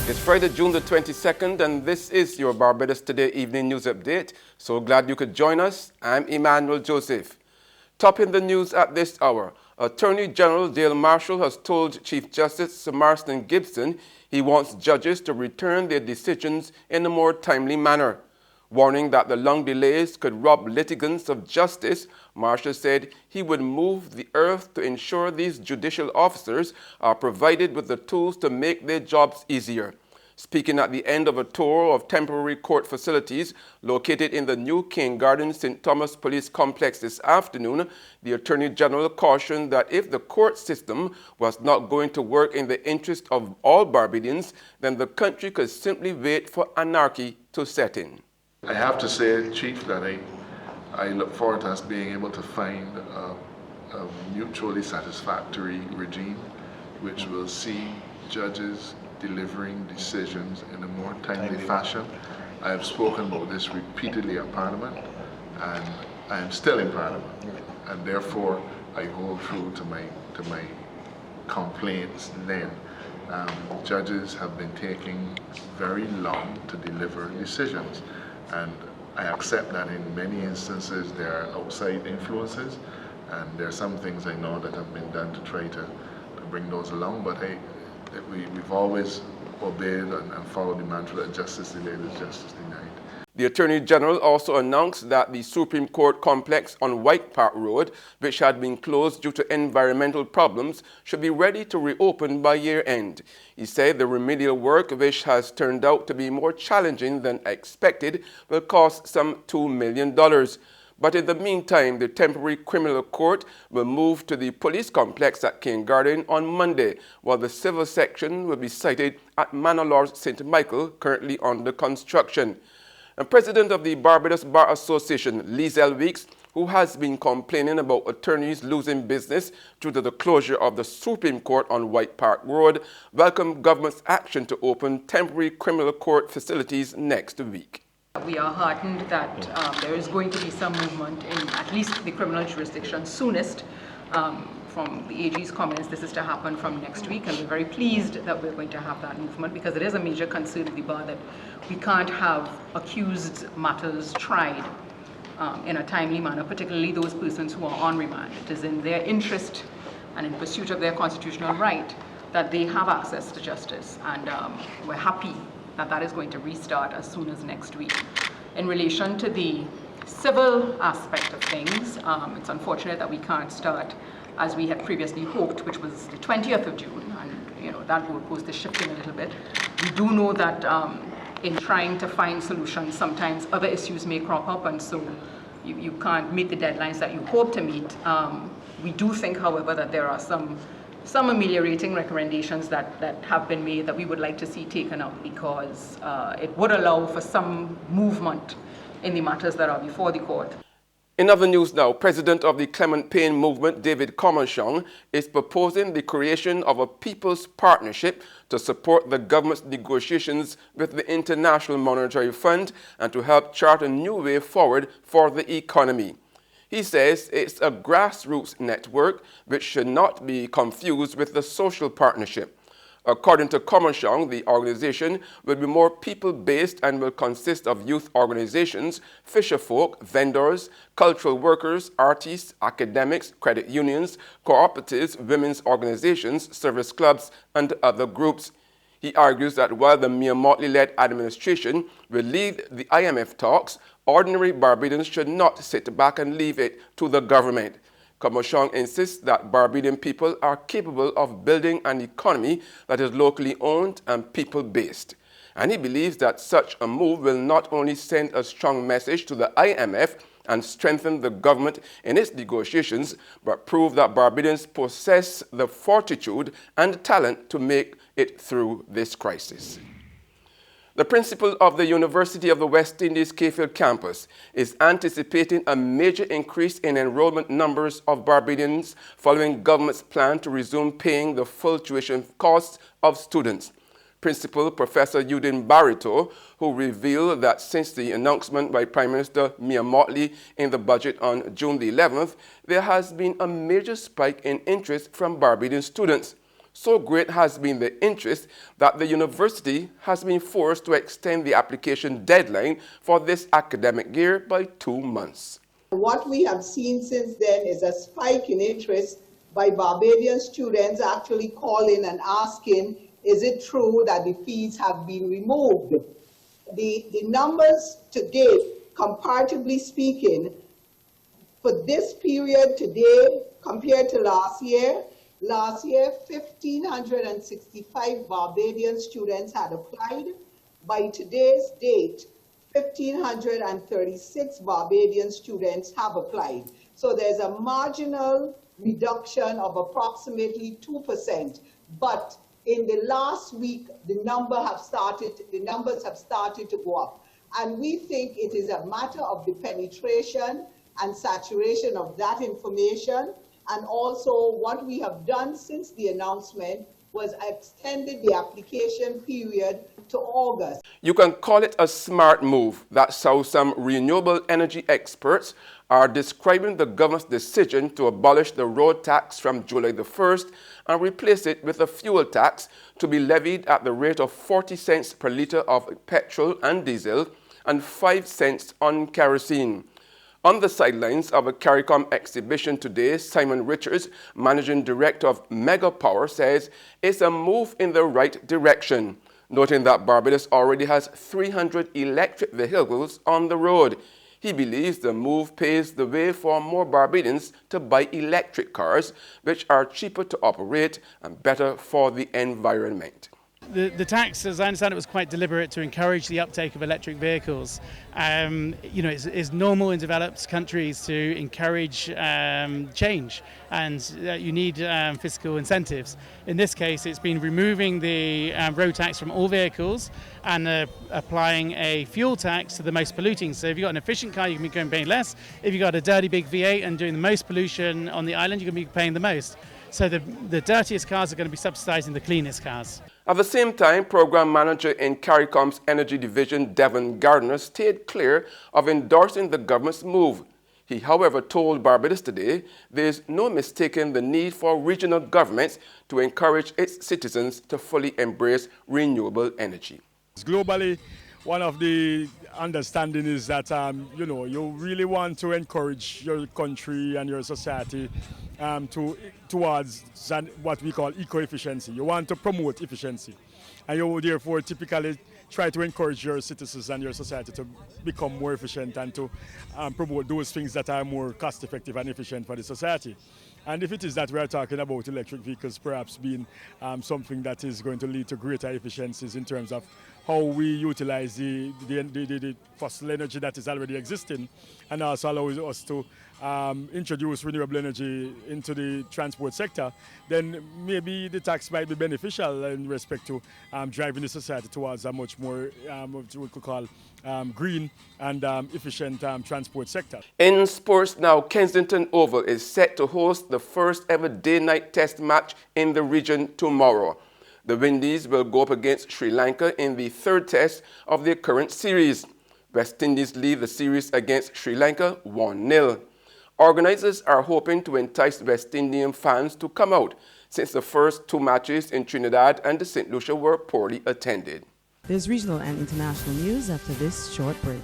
It's Friday, June the 22nd, and this is your Barbados Today evening news update. So glad you could join us. I'm Emmanuel Joseph. Topping the news at this hour, Attorney General Dale Marshall has told Chief Justice Sir Marston Gibson he wants judges to return their decisions in a more timely manner. Warning that the long delays could rob litigants of justice, Marshall said he would move the earth to ensure these judicial officers are provided with the tools to make their jobs easier. Speaking at the end of a tour of temporary court facilities located in the new King Garden St. Thomas Police Complex this afternoon, the Attorney General cautioned that if the court system was not going to work in the interest of all Barbadians, then the country could simply wait for anarchy to set in. I have to say, Chief, that I look forward to us being able to find a mutually satisfactory regime which will see judges delivering decisions in a more timely fashion. I have spoken about this repeatedly at Parliament, and I am still in Parliament, and therefore I hold true to my complaints then. Judges have been taking very long to deliver decisions, and I accept that in many instances there are outside influences, and there are some things I know that have been done to try to bring those along, but we've always obeyed and followed the mantra that justice delayed is justice denied. The Attorney General also announced that the Supreme Court complex on White Park Road, which had been closed due to environmental problems, should be ready to reopen by year end. He said the remedial work, which has turned out to be more challenging than expected, will cost some $2 million. But in the meantime, the temporary criminal court will move to the police complex at King Garden on Monday, while the civil section will be sited at Manor Lodge St. Michael, currently under construction. And President of the Barbados Bar Association, Liesl Weeks, who has been complaining about attorneys losing business due to the closure of the Supreme Court on White Park Road, welcomed government's action to open temporary criminal court facilities next week. We are heartened that there is going to be some movement in at least the criminal jurisdiction soonest. From the AG's comments, this is to happen from next week, and we're very pleased that we're going to have that movement, because it is a major concern of the bar that we can't have accused matters tried in a timely manner, particularly those persons who are on remand. It is in their interest and in pursuit of their constitutional right that they have access to justice, and we're happy that that is going to restart as soon as next week. In relation to the civil aspect of things, it's unfortunate that we can't start as we had previously hoped, which was the 20th of June, and that goalpost is shifting a little bit. We do know that in trying to find solutions, sometimes other issues may crop up, and so you can't meet the deadlines that you hope to meet. We do think, however, that there are some ameliorating recommendations that have been made that we would like to see taken up, because it would allow for some movement in the matters that are before the court. In other news now, President of the Clement Payne Movement, David Comissiong, is proposing the creation of a people's partnership to support the government's negotiations with the International Monetary Fund and to help chart a new way forward for the economy. He says it's a grassroots network which should not be confused with the social partnership. According to Comissiong, the organization will be more people-based and will consist of youth organizations, fisherfolk, vendors, cultural workers, artists, academics, credit unions, cooperatives, women's organizations, service clubs, and other groups. He argues that while the Mia Motley-led administration will lead the IMF talks, ordinary Barbadians should not sit back and leave it to the government. Comissiong insists that Barbadian people are capable of building an economy that is locally owned and people-based. And he believes that such a move will not only send a strong message to the IMF and strengthen the government in its negotiations, but prove that Barbadians possess the fortitude and talent to make it through this crisis. The principal of the University of the West Indies Cayfield campus is anticipating a major increase in enrollment numbers of Barbadians following government's plan to resume paying the full tuition costs of students. Principal Professor Eudin Barito, who revealed that since the announcement by Prime Minister Mia Motley in the budget on June the 11th, there has been a major spike in interest from Barbadian students. So great has been the interest that the university has been forced to extend the application deadline for this academic year by 2 months. What we have seen since then is a spike in interest by Barbadian students actually calling and asking, is it true that the fees have been removed? The numbers to date, comparatively speaking, for this period today compared to last year, 1,565 Barbadian students had applied. By today's date, 1,536 Barbadian students have applied. So there's a marginal reduction of approximately 2%. But in the last week, the numbers have started to go up. And we think it is a matter of the penetration and saturation of that information. And also what we have done since the announcement was extended the application period to August. You can call it a smart move. That's how some renewable energy experts are describing the government's decision to abolish the road tax from July the 1st and replace it with a fuel tax to be levied at the rate of 40 cents per litre of petrol and diesel and 5 cents on kerosene. On the sidelines of a CARICOM exhibition today, Simon Richards, Managing Director of Mega Power, says it's a move in the right direction, noting that Barbados already has 300 electric vehicles on the road. He believes the move paves the way for more Barbadians to buy electric cars, which are cheaper to operate and better for the environment. The tax, as I understand it, was quite deliberate to encourage the uptake of electric vehicles. It's normal in developed countries to encourage change, and you need fiscal incentives. In this case, it's been removing the road tax from all vehicles and applying a fuel tax to the most polluting. So if you've got an efficient car, you can be going paying less. If you've got a dirty big V8 and doing the most pollution on the island, you're going to be paying the most. So the dirtiest cars are going to be subsidizing the cleanest cars. At the same time, Program Manager in CARICOM's Energy Division, Devon Gardner, stayed clear of endorsing the government's move. He, however, told Barbados Today there is no mistaking the need for regional governments to encourage its citizens to fully embrace renewable energy. Globally, one of the understanding is that you really want to encourage your country and your society towards what we call eco-efficiency. You want to promote efficiency, and you therefore typically try to encourage your citizens and your society to become more efficient and to promote those things that are more cost-effective and efficient for the society. And if it is that we are talking about electric vehicles perhaps being something that is going to lead to greater efficiencies in terms of how we utilize the fossil energy that is already existing, and also allows us to introduce renewable energy into the transport sector, then maybe the tax might be beneficial in respect to driving the society towards a much more, what we could call, green and efficient transport sector. In sports now, Kensington Oval is set to host the first ever day-night test match in the region tomorrow. The Windies will go up against Sri Lanka in the third test of their current series. West Indies lead the series against Sri Lanka 1-0. Organizers are hoping to entice West Indian fans to come out, since the first two matches in Trinidad and St. Lucia were poorly attended. There's regional and international news after this short break.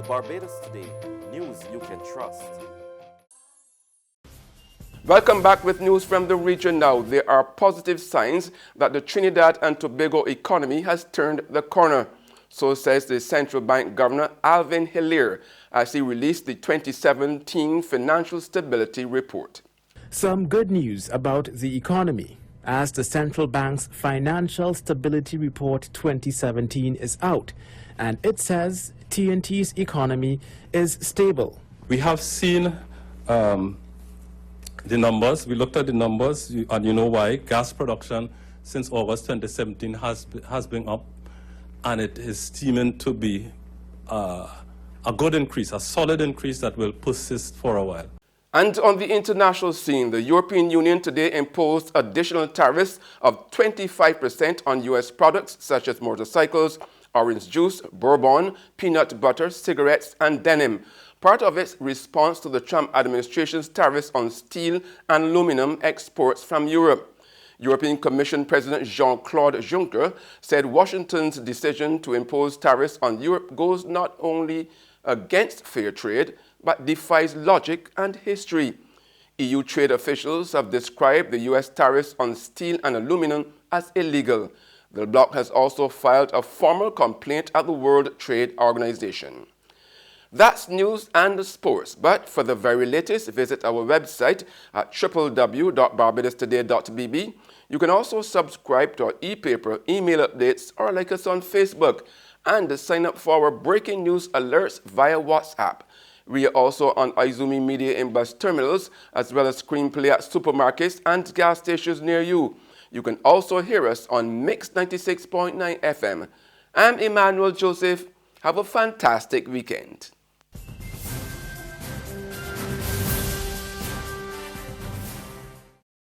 Barbados Today, news you can trust. Welcome back with news from the region now. There are positive signs that the Trinidad and Tobago economy has turned the corner. So says the Central Bank Governor Alvin Hilaire as he released the 2017 Financial Stability Report. Some good news about the economy, as the Central Bank's Financial Stability Report 2017 is out, and it says TNT's economy is stable We have seen the numbers. We looked at the numbers, and you know why. Gas production since August 2017 has been up, and it is seeming to be a good increase, a solid increase that will persist for a while. And on the international scene, the European Union today imposed additional tariffs of 25% on U.S. products such as motorcycles, orange juice, bourbon, peanut butter, cigarettes, and denim. Part of its response to the Trump administration's tariffs on steel and aluminum exports from Europe. European Commission President Jean-Claude Juncker said Washington's decision to impose tariffs on Europe goes not only against fair trade, but defies logic and history. EU trade officials have described the U.S. tariffs on steel and aluminum as illegal. The bloc has also filed a formal complaint at the World Trade Organization. That's news and sports, but for the very latest, visit our website at www.barbadostoday.bb. You can also subscribe to our e-paper, email updates, or like us on Facebook, and sign up for our breaking news alerts via WhatsApp. We are also on Izumi Media in bus terminals, as well as screenplay at supermarkets and gas stations near you. You can also hear us on Mix 96.9 FM. I'm Emmanuel Joseph. Have a fantastic weekend.